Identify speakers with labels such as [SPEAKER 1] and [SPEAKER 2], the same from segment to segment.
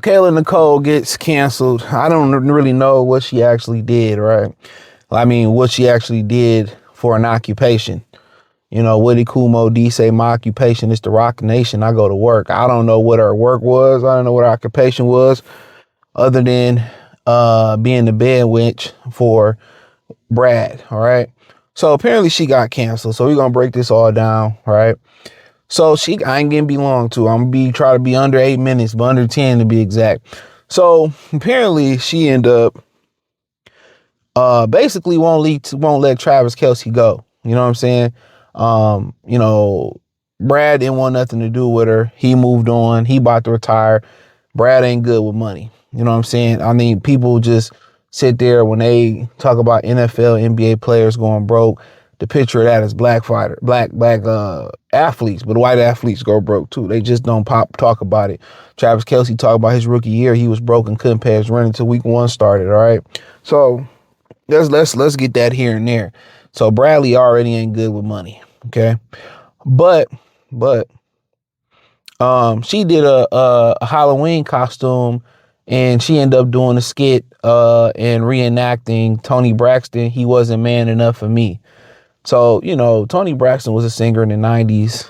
[SPEAKER 1] Kayla Nicole gets canceled. I don't really know what she actually did, right? I mean, what she actually did for an occupation. You know, Woody Kumo D say my occupation is to rock the nation. I go to work. I don't know what her work was. I don't know what her occupation was, other than being the bed wench for Brad. All right. So apparently she got canceled. So we're gonna break this all down, right? So I ain't gonna be long too. I'm gonna try to be under 8 minutes, but under 10 to be exact. So apparently she ended up basically won't let Travis Kelce go. You know what I'm saying? You know, Brad didn't want nothing to do with her. He moved on. He about to retire. Brad ain't good with money. You know what I'm saying? I mean, people just sit there when they talk about NFL, NBA players going broke. The picture of that is black athletes, but white athletes go broke too. They just don't talk about it. Travis Kelce talked about his rookie year. He was broke and couldn't pay his rent until week 1 started. All right. So let's get that here and there. So Bradley already ain't good with money. Okay. But she did a Halloween costume, and she ended up doing a skit and reenacting Tony Braxton. He wasn't man enough for me. So, you know, Tony Braxton was a singer in the 90s.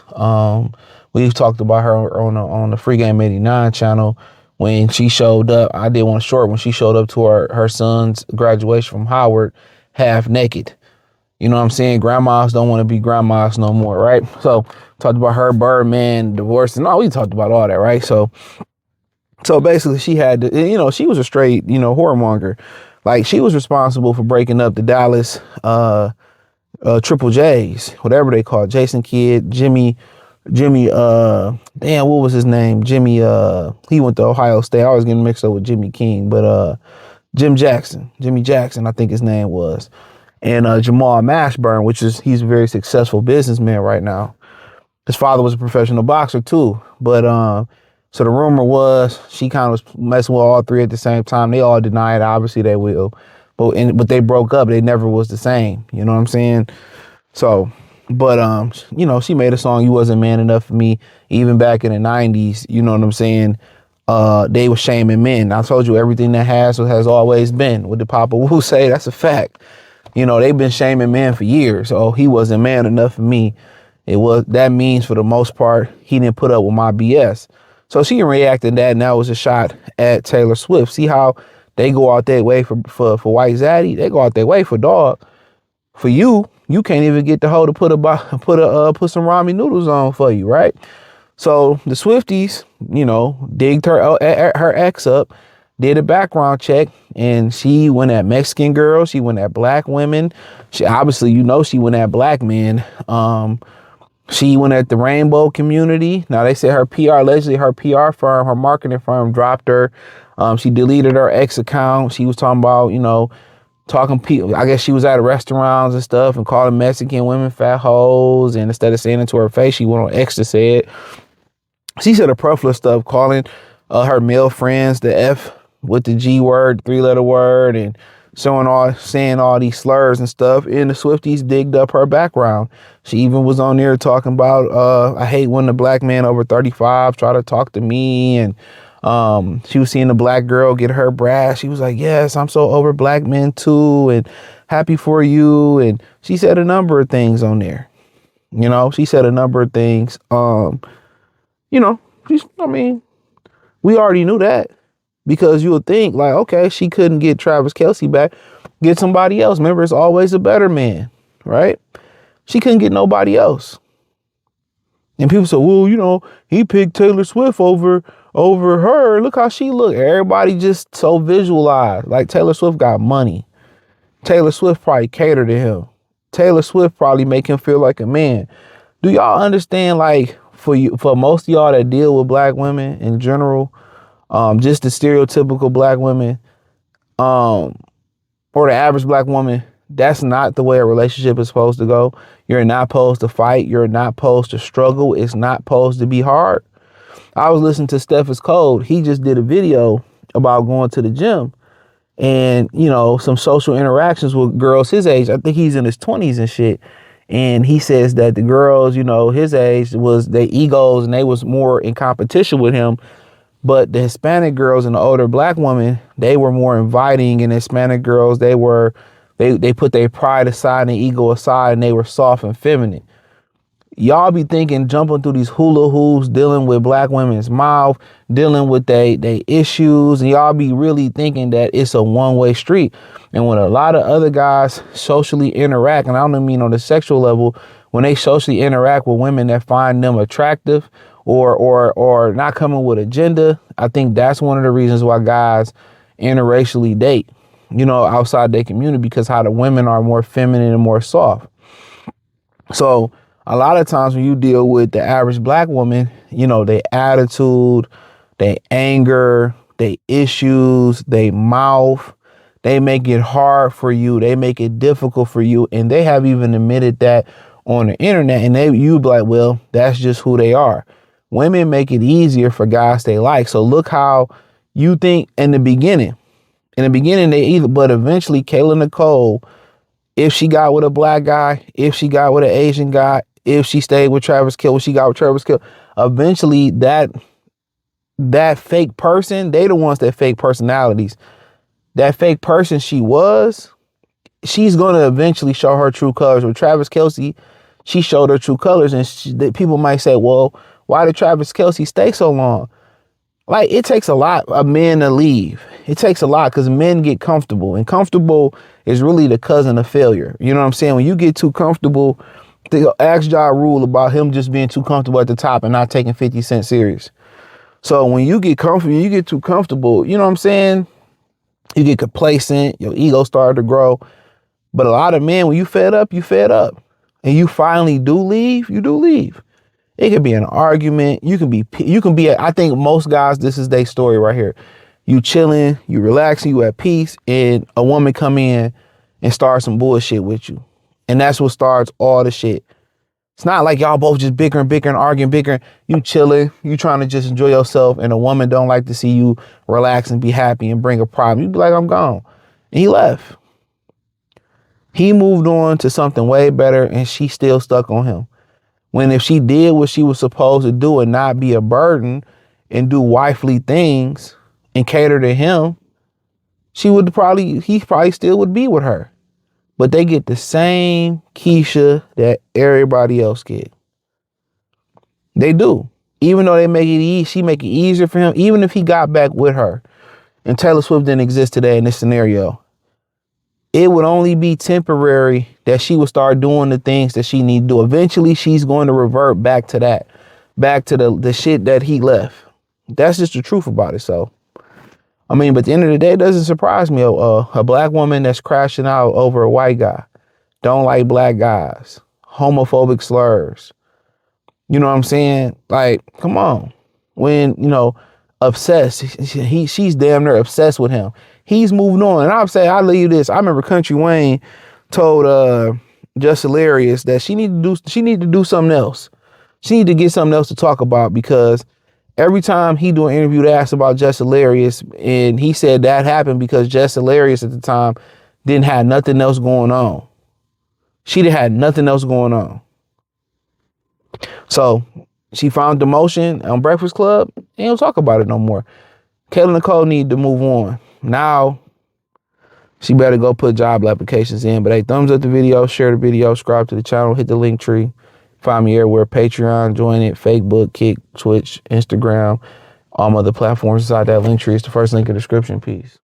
[SPEAKER 1] We've talked about her on the Free Game 89 channel when she showed up. I did one short when she showed up to her son's graduation from Howard half naked. You know what I'm saying? Grandmas don't want to be grandmas no more, right? So talked about her, Birdman, divorce, and all. We talked about all that, right? So basically she had to, you know, she was a straight, you know, whoremonger. Like, she was responsible for breaking up the Dallas Triple J's, whatever they call it. Jason Kidd, Jimmy, what was his name? Jimmy, he went to Ohio State. I always get mixed up with Jimmy King, but Jimmy Jackson, I think his name was. And Jamal Mashburn, he's a very successful businessman right now. His father was a professional boxer too. But so the rumor was she kind of was messing with all three at the same time. They all deny it. Obviously they will. But they broke up. They never was the same. You know what I'm saying? So, but you know, she made a song, "You Wasn't Man Enough for Me," even back in the 90s. You know what I'm saying? They were shaming men. I told you everything that has always been. What did Papa Wu say? That's a fact. You know, they've been shaming men for years. Oh, he wasn't man enough for me. That means for the most part, he didn't put up with my BS. So she reacted to that, and that was a shot at Taylor Swift. See how they go out their way for White Zaddy? They go out their way for dog. For you can't even get the hoe to put some ramen noodles on for you, right? So the Swifties, you know, digged her ex up, did a background check, and she went at Mexican girls. She went at black women. She obviously, you know, she went at black men. She went at the rainbow community. Now they said allegedly her PR firm, her marketing firm dropped her. She deleted her ex account. She was talking about, you know, people. I guess she was at restaurants and stuff and calling Mexican women fat hoes. And instead of saying it to her face, she went on X to say it. She said a plethora of stuff, calling her male friends the F with the G word, 3-letter word, and saying all these slurs and stuff. And the Swifties digged up her background. She even was on there talking about, I hate when the black man over 35 try to talk to me. And she was seeing a black girl get her brass. She was like, yes, I'm so over black men too, and happy for you. And she said a number of things on there. You know, she said a number of things. You know, we already knew that, because you would think like, okay, she couldn't get Travis Kelce back, get somebody else. Remember, it's always a better man, right? She couldn't get nobody else. And people say, well, you know, he picked Taylor Swift over her. Look how she looked. Everybody just so visualized. Like, Taylor Swift got money. Taylor Swift probably catered to him. Taylor Swift probably make him feel like a man. Do y'all understand, like, for most of y'all that deal with black women in general, just the stereotypical black women, or the average black woman, that's not the way a relationship is supposed to go. You're not supposed to fight. You're not supposed to struggle. It's not supposed to be hard. I was listening to Steph is Cold. He just did a video about going to the gym and, you know, some social interactions with girls his age. I think he's in his 20s and shit. And he says that the girls, you know, his age, was their egos and they was more in competition with him But the Hispanic girls and the older black women, they were more inviting, and Hispanic girls, they put their pride aside and their ego aside, and they were soft and feminine. Y'all be thinking jumping through these hula hoops, dealing with black women's mouth, dealing with they issues, and y'all be really thinking that it's a one-way street. And when a lot of other guys socially interact, and I don't mean on the sexual level, when they socially interact with women that find them attractive or not coming with agenda, I think that's one of the reasons why guys interracially date, outside their community, because how the women are more feminine and more soft. So a lot of times when you deal with the average black woman, their attitude, their anger, their issues, their mouth, they make it hard for you. They make it difficult for you. And they have even admitted that on the internet. And you be like, well, that's just who they are. Women make it easier for guys they like. So look how you think in the beginning but eventually Kayla Nicole, if she got with a black guy, if she got with an Asian guy, if she stayed with Travis Kelce, she got with Travis Kelce, eventually that fake person, they the ones that fake personalities. That fake person she's going to eventually show her true colors. With Travis Kelce, she showed her true colors, and people might say, well, why did Travis Kelce stay so long? Like, it takes a lot of men to leave. It takes a lot because men get comfortable, and comfortable is really the cousin of failure. You know what I'm saying? When you get too comfortable, the ask Ja Rule about him just being too comfortable at the top and not taking 50 Cent serious. So when you get comfortable, you get too comfortable, you know what I'm saying? You get complacent, your ego started to grow. But a lot of men, when you fed up, you fed up. And you finally do leave, you do leave. It could be an argument. You can be, I think most guys, this is their story right here. You chilling, you relaxing, you at peace, and a woman come in and start some bullshit with you. And that's what starts all the shit. It's not like y'all both just bickering and arguing. You chilling, you trying to just enjoy yourself, and a woman don't like to see you relax and be happy and bring a problem. You be like, I'm gone. And he left. He moved on to something way better, and she still stuck on him. When if she did what she was supposed to do and not be a burden and do wifely things and cater to him, he probably still would be with her. But they get the same Keisha that everybody else get. They do. Even though she make it easier for him, even if he got back with her and Taylor Swift didn't exist today in this scenario, it would only be temporary that she would start doing the things that she need to do. Eventually, she's going to revert back to that, back to the shit that he left. That's just the truth about it. So, I mean, but at the end of the day, it doesn't surprise me. A black woman that's crashing out over a white guy, don't like black guys, homophobic slurs. You know what I'm saying? Like, come on. When, obsessed, she's damn near obsessed with him. He's moving on. And I'll leave this. I remember Country Wayne told Just Hilarious that she need to do something else. She need to get something else to talk about, because every time he do an interview, they ask about Just Hilarious, and he said that happened because Just Hilarious at the time didn't have nothing else going on. She didn't have nothing else going on. So she found demotion on Breakfast Club and don't talk about it no more. Kayla Nicole need to move on. Now she better go put job applications in. But hey, thumbs up the video, share the video, subscribe to the channel, hit the link tree. Find me everywhere. Patreon, join it, Facebook, Kick, Twitch, Instagram, all other platforms inside that link tree. It's the first link in the description. Peace.